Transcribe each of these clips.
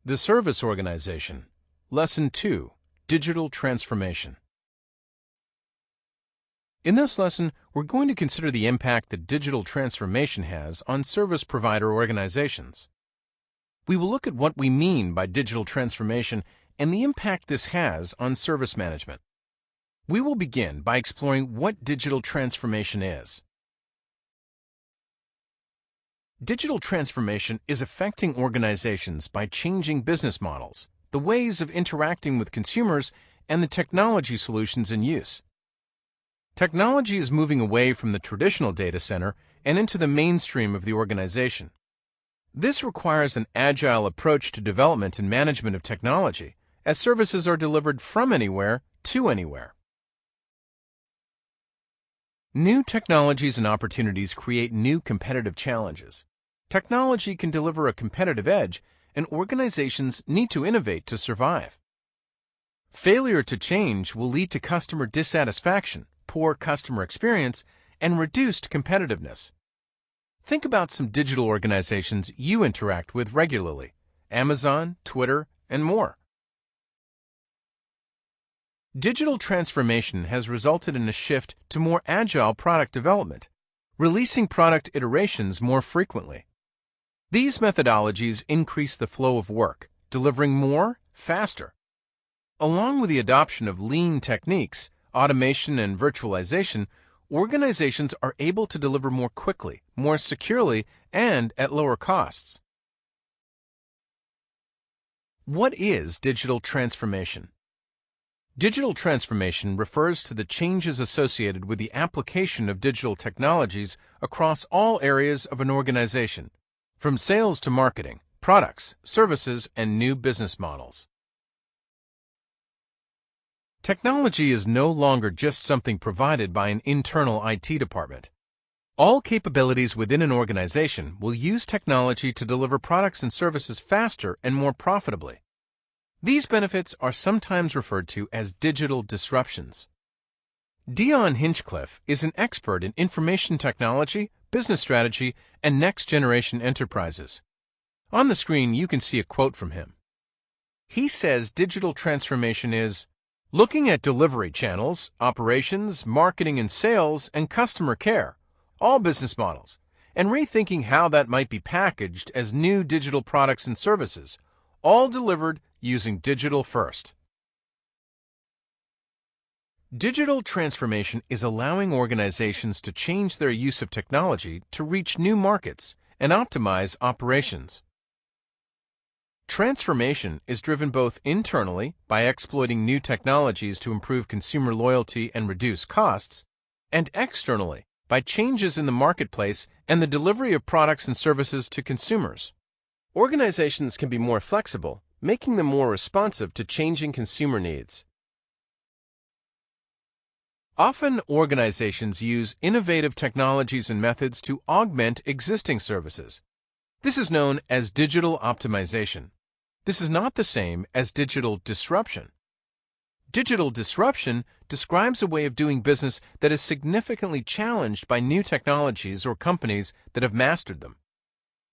The Service Organization. Lesson 2. Digital Transformation. In this lesson, we're going to consider the impact that digital transformation has on service provider organizations. We will look at what we mean by digital transformation and the impact this has on service management. We will begin by exploring what digital transformation is. Digital transformation is affecting organizations by changing business models, the ways of interacting with consumers, and the technology solutions in use. Technology is moving away from the traditional data center and into the mainstream of the organization. This requires an agile approach to development and management of technology, as services are delivered from anywhere to anywhere. New technologies and opportunities create new competitive challenges. Technology can deliver a competitive edge, and organizations need to innovate to survive. Failure to change will lead to customer dissatisfaction, poor customer experience, and reduced competitiveness. Think about some digital organizations you interact with regularly: Amazon, Twitter, and more. Digital transformation has resulted in a shift to more agile product development, releasing product iterations more frequently. These methodologies increase the flow of work, delivering more, faster. Along with the adoption of lean techniques, automation, and virtualization, organizations are able to deliver more quickly, more securely, and at lower costs. What is digital transformation? Digital transformation refers to the changes associated with the application of digital technologies across all areas of an organization, from sales to marketing, products, services, and new business models. Technology is no longer just something provided by an internal IT department. All capabilities within an organization will use technology to deliver products and services faster and more profitably. These benefits are sometimes referred to as digital disruptions. Dion Hinchcliffe is an expert in information technology, business strategy, and next-generation enterprises. On the screen, you can see a quote from him. He says digital transformation is looking at delivery channels, operations, marketing and sales, and customer care, all business models, and rethinking how that might be packaged as new digital products and services, all delivered using digital first. Digital transformation is allowing organizations to change their use of technology to reach new markets and optimize operations. Transformation is driven both internally by exploiting new technologies to improve consumer loyalty and reduce costs, and externally by changes in the marketplace and the delivery of products and services to consumers. Organizations can be more flexible, making them more responsive to changing consumer needs. Often, organizations use innovative technologies and methods to augment existing services. This is known as digital optimization. This is not the same as digital disruption. Digital disruption describes a way of doing business that is significantly challenged by new technologies or companies that have mastered them.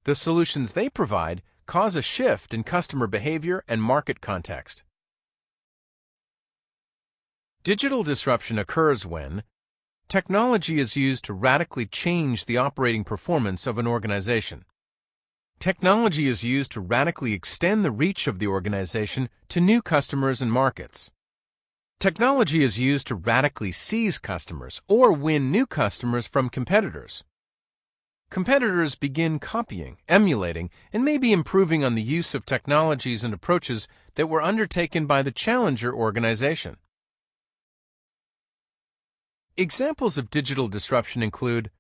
The solutions they provide cause a shift in customer behavior and market context. Digital disruption occurs when technology is used to radically change the operating performance of an organization. Technology is used to radically extend the reach of the organization to new customers and markets. Technology is used to radically seize customers or win new customers from competitors. Competitors begin copying, emulating, and maybe improving on the use of technologies and approaches that were undertaken by the challenger organization. Examples of digital disruption include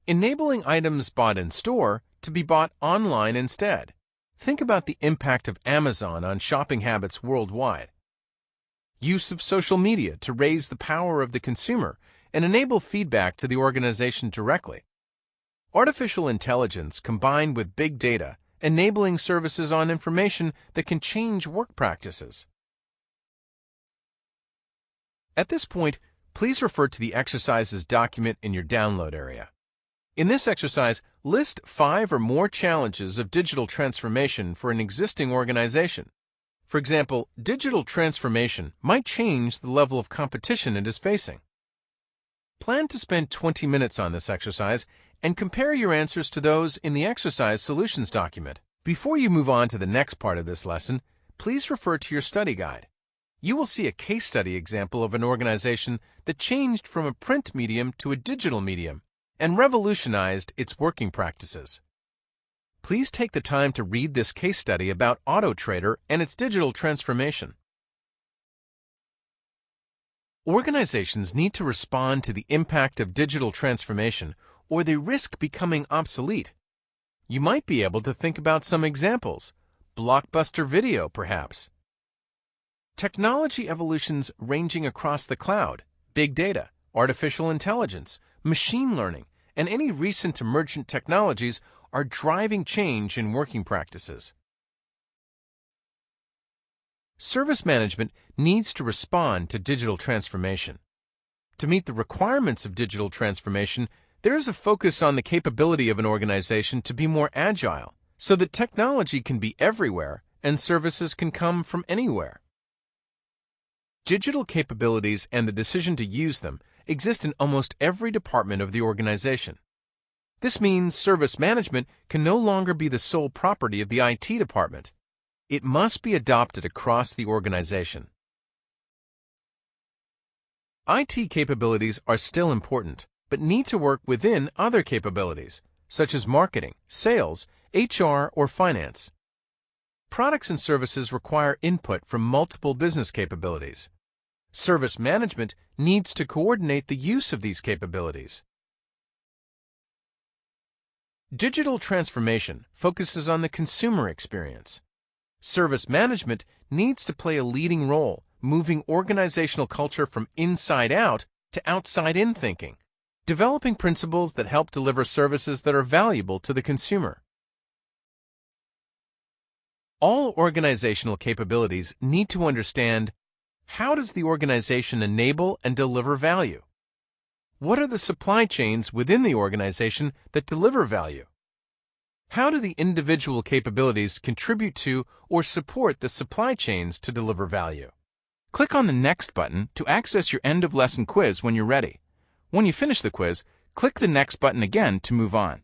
enabling items bought in store to be bought online instead. Think about the impact of Amazon on shopping habits worldwide. Use of social media to raise the power of the consumer and enable feedback to the organization directly. Artificial intelligence combined with big data, enabling services on information that can change work practices. At this point, please refer to the exercises document in your download area. In this exercise, List 5 or more challenges of digital transformation for an existing organization. For example, digital transformation might change the level of competition it is facing. Plan to spend 20 minutes on this exercise and compare your answers to those in the exercise solutions document. Before you move on to the next part of this lesson, please refer to your study guide. You will see a case study example of an organization that changed from a print medium to a digital medium and revolutionized its working practices. Please take the time to read this case study about AutoTrader and its digital transformation. Organizations need to respond to the impact of digital transformation, or they risk becoming obsolete. You might be able to think about some examples. Blockbuster video, perhaps. Technology evolutions ranging across the cloud, big data, artificial intelligence, machine learning, and any recent emergent technologies are driving change in working practices. Service management needs to respond to digital transformation. To meet the requirements of digital transformation, there is a focus on the capability of an organization to be more agile, so that technology can be everywhere and services can come from anywhere. Digital capabilities and the decision to use them exist in almost every department of the organization. This means service management can no longer be the sole property of the IT department. It must be adopted across the organization. IT capabilities are still important, but need to work within other capabilities, such as marketing, sales, HR, or finance. Products and services require input from multiple business capabilities. Service management needs to coordinate the use of these capabilities. Digital transformation focuses on the consumer experience. Service management needs to play a leading role, moving organizational culture from inside out to outside in thinking, developing principles that help deliver services that are valuable to the consumer. All organizational capabilities need to understand: how does the organization enable and deliver value? What are the supply chains within the organization that deliver value? How do the individual capabilities contribute to or support the supply chains to deliver value? Click on the Next button to access your end-of-lesson quiz when you're ready. When you finish the quiz, click the Next button again to move on.